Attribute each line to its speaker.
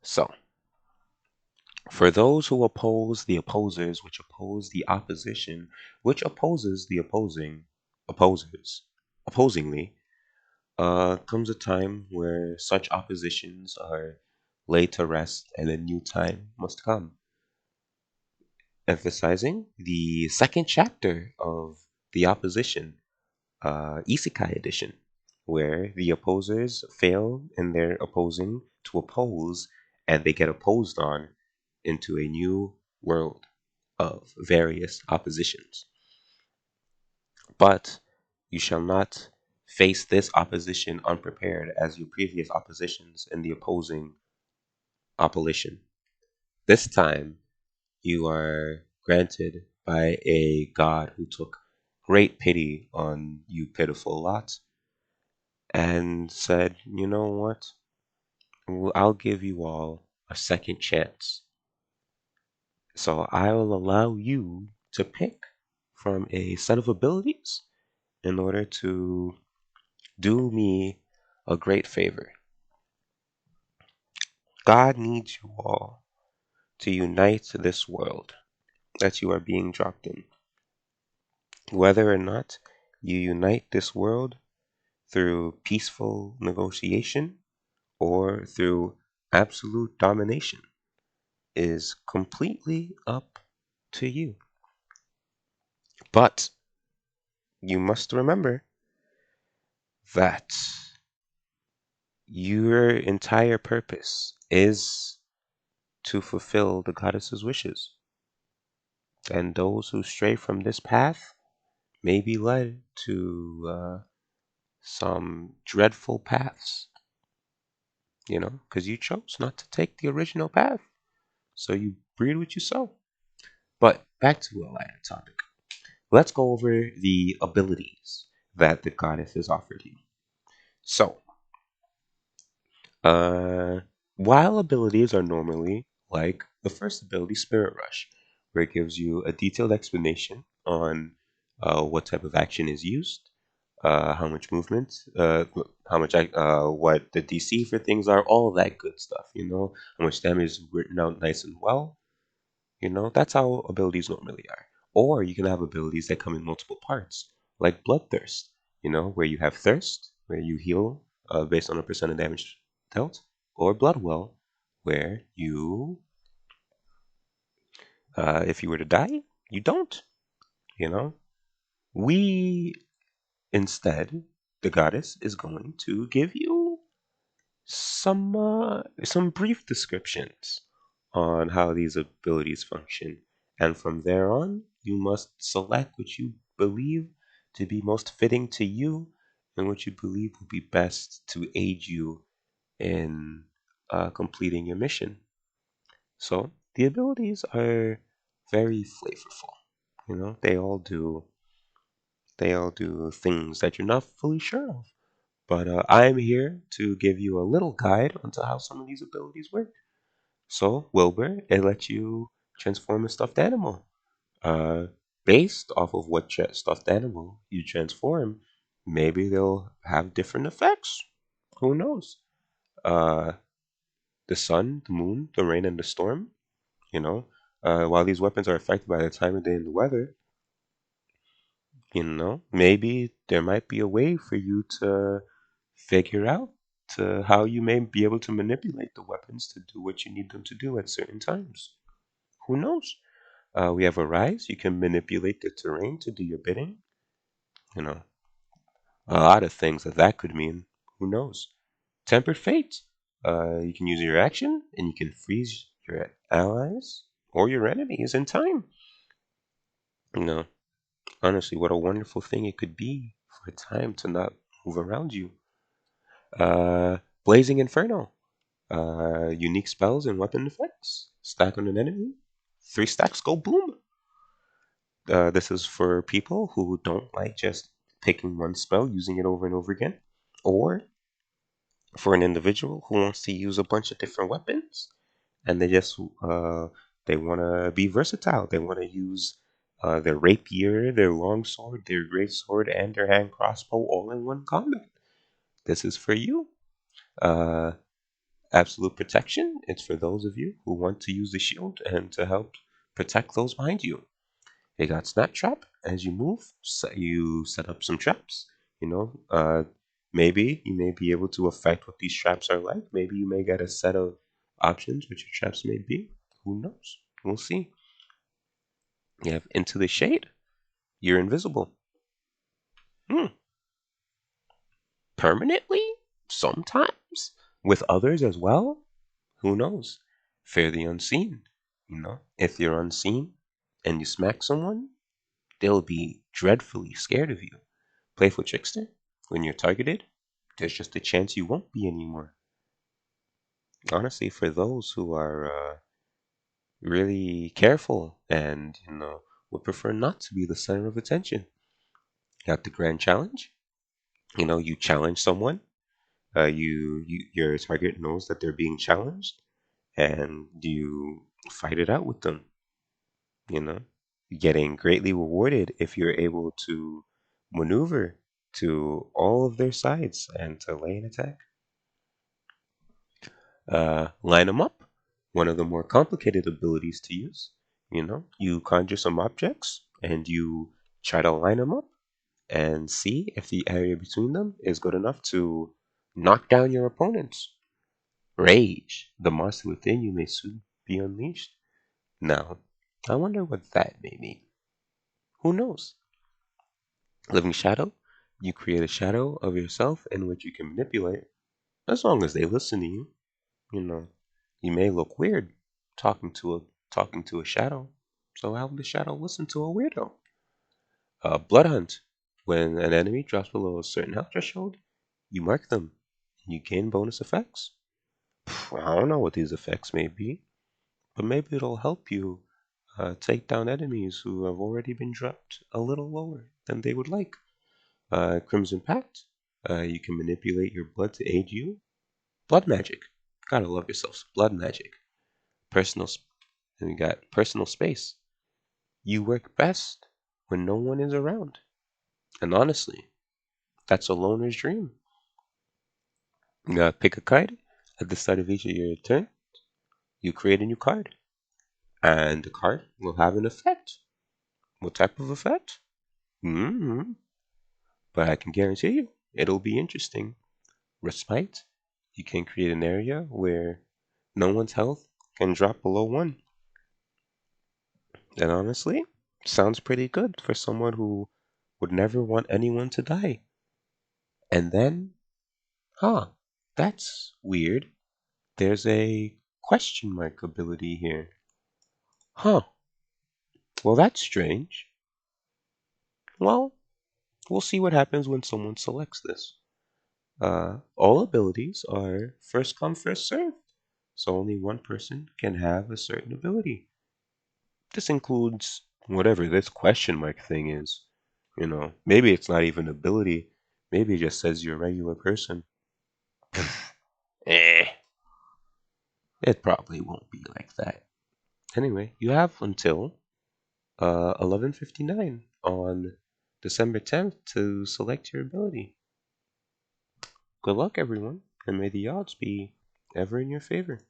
Speaker 1: So, for those who oppose the opposers, which oppose the opposition, which opposes the opposers, opposingly, comes a time where such oppositions are laid to rest and a new time must come, emphasizing the second chapter of the opposition, Isekai edition, where the opposers fail in their opposing to oppose and they get opposed on into a new world of various oppositions. But you shall not face this opposition unprepared as your previous oppositions in the opposing opposition. This time you are granted by a God who took great pity on you pitiful lot and said, you know what? I'll give you all a second chance. So I will allow you to pick from a set of abilities in order to do me a great favor. God needs you all to unite this world that you are being dropped in. Whether or not you unite this world through peaceful negotiation or through absolute domination is completely up to you. But you must remember that your entire purpose is to fulfill the goddess's wishes. And those who stray from this path may be led to some dreadful paths, because you chose not to take the original path. So you breed what you sow. But back to a lighter topic. Let's go over the abilities that the goddess has offered you. So, uh, while abilities are normally like the first ability, Spirit Rush, where it gives you a detailed explanation on what type of action is used, how much movement, what the DC for things are, all of that good stuff. How much damage is written out nice and well. That's how abilities normally are. Or you can have abilities that come in multiple parts, like Bloodthirst, where you have Thirst, where you heal based on a percent of damage dealt, or Bloodwell, where if you were to die, you don't. You know, we instead, the goddess is going to give you some brief descriptions on how these abilities function, and from there on, you must select what you believe to be most fitting to you and what you believe will be best to aid you in completing your mission. So the abilities are very flavorful. They all do things that you're not fully sure of. But I'm here to give you a little guide onto how some of these abilities work. So, Wilbur, it lets you transform a stuffed animal. Uh, Based off of what stuffed animal you transform, maybe they'll have different effects. Who knows? Uh, the sun, the moon, the rain, and the storm. You know, while these weapons are affected by the time of day and the weather, maybe there might be a way for you to figure out how you may be able to manipulate the weapons to do what you need them to do at certain times. Who knows? We have a rise. You can manipulate the terrain to do your bidding. You know, a lot of things that could mean. Who knows? Tempered fate. You can use your action and you can freeze your allies or your enemies in time. You know, Honestly, what a wonderful thing it could be for time to not move around you. Blazing Inferno. Unique spells and weapon effects. Stack on an enemy. 3 stacks go boom. This is for people who don't like just picking one spell, using it over and over again. Or for an individual who wants to use a bunch of different weapons and they want to be versatile. They want to use their rapier, their longsword, their great sword, and their hand crossbow all in one combat. This is for you. Uh, Absolute protection, it's for those of you who want to use the shield and to help protect those behind you. They got snap trap. As you move, you set up some traps. You know, maybe you may be able to affect what these traps are like. Maybe you may get a set of options which your traps may be. Who knows? We'll see. You have into the shade. You're invisible. Hmm. Permanently? Sometimes. With others as well? Who knows? Fear the unseen. You know, if you're unseen and you smack someone, they'll be dreadfully scared of you. Playful trickster, when you're targeted, there's just a chance you won't be anymore. Honestly, for those who are really careful and, would prefer not to be the center of attention. You have the grand challenge. You know, you challenge someone. Your target knows that they're being challenged, and you fight it out with them. You know, getting greatly rewarded if you're able to maneuver to all of their sides and to lay an attack. Line them up. One of the more complicated abilities to use. You know, you conjure some objects and you try to line them up and see if the area between them is good enough to knock down your opponents. Rage, the monster within you may soon be unleashed. Now, I wonder what that may mean. Who knows? Living Shadow, you create a shadow of yourself in which you can manipulate as long as they listen to you. You know, you may look weird talking to a shadow. So how would the shadow listen to a weirdo? Blood Hunt. When an enemy drops below a certain health threshold, you mark them and you gain bonus effects. I don't know what these effects may be, but maybe it'll help you take down enemies who have already been dropped a little lower than they would like. Crimson Pact. You can manipulate your blood to aid you. Blood magic. Gotta love yourself some blood magic. Personal, and we got personal space. You work best when no one is around. And honestly, that's a loner's dream. You gotta pick a card at the start of each of your turn. You create a new card, and the card will have an effect. What type of effect? Hmm. But I can guarantee you, it'll be interesting. Respite. You can create an area where no one's health can drop below one. And honestly, sounds pretty good for someone who would never want anyone to die. And then, that's weird. There's a question mark ability here. Huh, well, that's strange. Well, we'll see what happens when someone selects this. All abilities are first come, first served, so only one person can have a certain ability. This includes whatever this question mark thing is. You know, maybe it's not even ability. Maybe it just says you're a regular person. Eh, it probably won't be like that. Anyway, you have until 11:59 on December 10th to select your ability. Good luck, everyone, and may the odds be ever in your favor.